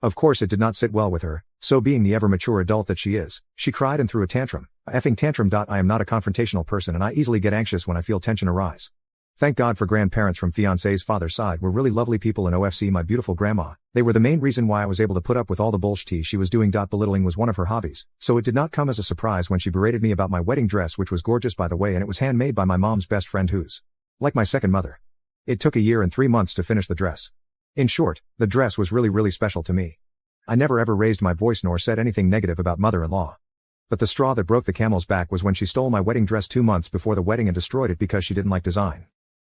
Of course it did not sit well with her, so being the ever-mature adult that she is, she cried and threw a tantrum. A effing tantrum. I am not a confrontational person and I easily get anxious when I feel tension arise. Thank God for grandparents from fiancé's father's side were really lovely people, and OFC my beautiful grandma. They were the main reason why I was able to put up with all the bullshit she was doing. Belittling was one of her hobbies, so it did not come as a surprise when she berated me about my wedding dress, which was gorgeous by the way, and it was handmade by my mom's best friend who's like my second mother. It took a year and 3 months to finish the dress. In short, the dress was really special to me. I never ever raised my voice nor said anything negative about mother-in-law. But the straw that broke the camel's back was when she stole my wedding dress 2 months before the wedding and destroyed it because she didn't like design.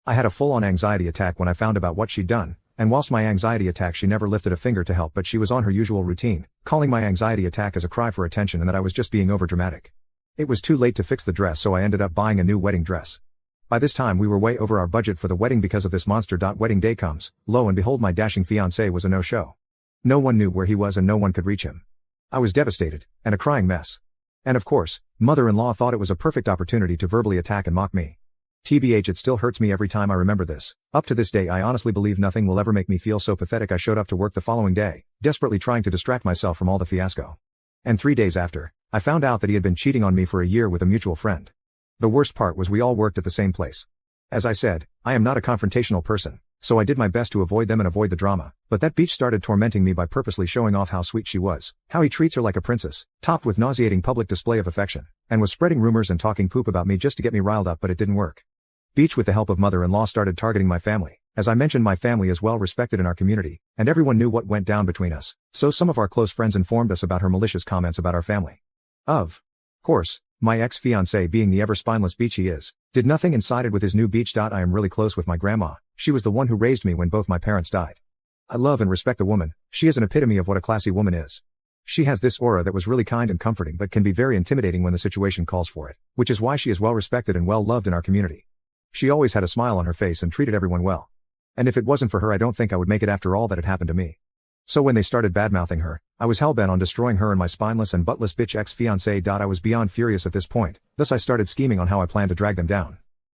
I had a full-on anxiety attack when I found about what she'd done, and whilst my anxiety attack she never lifted a finger to help, but she was on her usual routine, calling my anxiety attack as a cry for attention and that I was just being overdramatic. It was too late to fix the dress, so I ended up buying a new wedding dress. By this time we were way over our budget for the wedding because of this monster. Wedding day comes, lo and behold my dashing fiancé was a no-show. No one knew where he was and no one could reach him. I was devastated, and a crying mess. And of course, mother-in-law thought it was a perfect opportunity to verbally attack and mock me. TBH, it still hurts me every time I remember this. Up to this day I honestly believe nothing will ever make me feel so pathetic. I showed up to work the following day, desperately trying to distract myself from all the fiasco. And 3 days after, I found out that he had been cheating on me for a year with a mutual friend. The worst part was we all worked at the same place. As I said, I am not a confrontational person, so I did my best to avoid them and avoid the drama, but that bitch started tormenting me by purposely showing off how sweet she was, how he treats her like a princess, topped with nauseating public display of affection, and was spreading rumors and talking poop about me just to get me riled up, but it didn't work. Beach, with the help of mother-in-law, started targeting my family. As I mentioned, my family is well respected in our community, and everyone knew what went down between us, so some of our close friends informed us about her malicious comments about our family. Of course, my ex-fiancé, being the ever-spineless beach he is, did nothing and sided with his new beach. I am really close with my grandma. She was the one who raised me when both my parents died. I love and respect the woman. She is an epitome of what a classy woman is. She has this aura that was really kind and comforting but can be very intimidating when the situation calls for it, which is why she is well respected and well loved in our community. She always had a smile on her face and treated everyone well. And if it wasn't for her, I don't think I would make it after all that had happened to me. So when they started badmouthing her, I was hellbent on destroying her and my spineless and buttless bitch ex-fiancé. I was beyond furious at this point, thus I started scheming on how I planned to drag them down.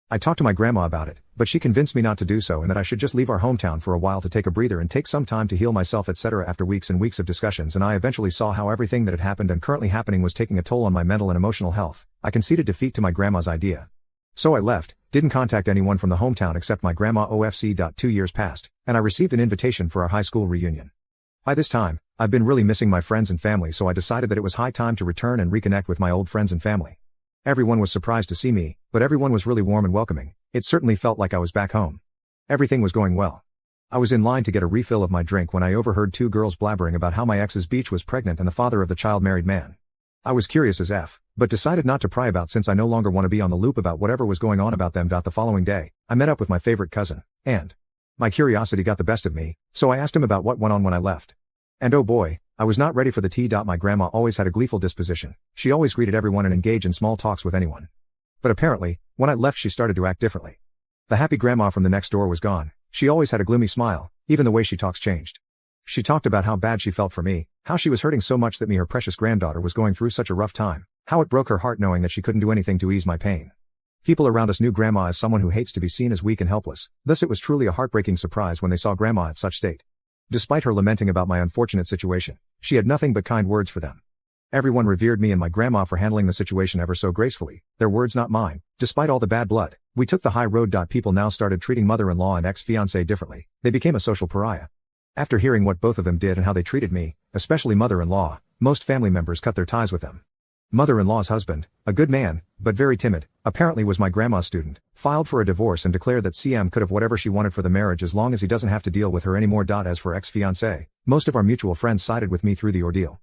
I talked to my grandma about it, but she convinced me not to do so and that I should just leave our hometown for a while to take a breather and take some time to heal myself, etc. After weeks and weeks of discussions, and I eventually saw how everything that had happened and currently happening was taking a toll on my mental and emotional health, I conceded defeat to my grandma's idea. So I left, didn't contact anyone from the hometown except my grandma. OFC. 2 years passed, and I received an invitation for our high school reunion. By this time, I've been really missing my friends and family, so I decided that it was high time to return and reconnect with my old friends and family. Everyone was surprised to see me, but everyone was really warm and welcoming. It certainly felt like I was back home. Everything was going well. I was in line to get a refill of my drink when I overheard 2 girls blabbering about how my ex's beach was pregnant and the father of the child married man. I was curious as F, but decided not to pry about since I no longer want to be on the loop about whatever was going on about them. The following day, I met up with my favorite cousin, and my curiosity got the best of me, so I asked him about what went on when I left. And oh boy, I was not ready for the tea. My grandma always had a gleeful disposition. She always greeted everyone and engaged in small talks with anyone. But apparently, when I left she started to act differently. The happy grandma from the next door was gone. She always had a gloomy smile, even the way she talks changed. She talked about how bad she felt for me, how she was hurting so much that her precious granddaughter was going through such a rough time, how it broke her heart knowing that she couldn't do anything to ease my pain. People around us knew grandma as someone who hates to be seen as weak and helpless, thus it was truly a heartbreaking surprise when they saw grandma at such state. Despite her lamenting about my unfortunate situation, she had nothing but kind words for them. Everyone revered me and my grandma for handling the situation ever so gracefully, their words not mine. Despite all the bad blood, we took the high road. People now started treating mother-in-law and ex-fiancé differently. They became a social pariah. After hearing what both of them did and how they treated me, especially mother-in-law, most family members cut their ties with them. Mother-in-law's husband, a good man, but very timid, apparently was my grandma's student, filed for a divorce and declared that CM could have whatever she wanted for the marriage as long as he doesn't have to deal with her anymore. As for ex-fiancé, most of our mutual friends sided with me through the ordeal.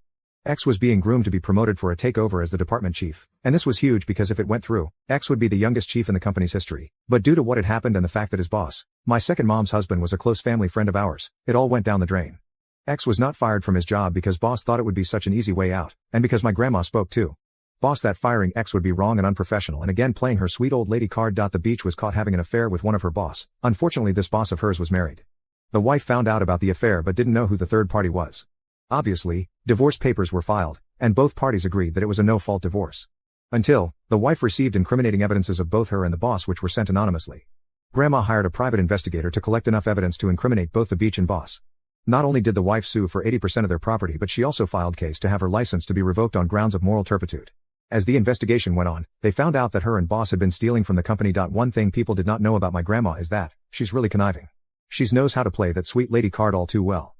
X was being groomed to be promoted for a takeover as the department chief, and this was huge because if it went through, X would be the youngest chief in the company's history. But due to what had happened and the fact that his boss, my second mom's husband, was a close family friend of ours, it all went down the drain. X was not fired from his job because boss thought it would be such an easy way out, and because my grandma spoke too. Boss that firing X would be wrong and unprofessional and again playing her sweet old lady card. The beach was caught having an affair with one of her boss. Unfortunately this boss of hers was married. The wife found out about the affair but didn't know who the third party was. Obviously, divorce papers were filed, and both parties agreed that it was a no-fault divorce. Until, the wife received incriminating evidences of both her and the boss which were sent anonymously. Grandma hired a private investigator to collect enough evidence to incriminate both the beach and boss. Not only did the wife sue for 80% of their property, but she also filed case to have her license to be revoked on grounds of moral turpitude. As the investigation went on, they found out that her and boss had been stealing from the company. One thing people did not know about my grandma is that she's really conniving. She knows how to play that sweet lady card all too well.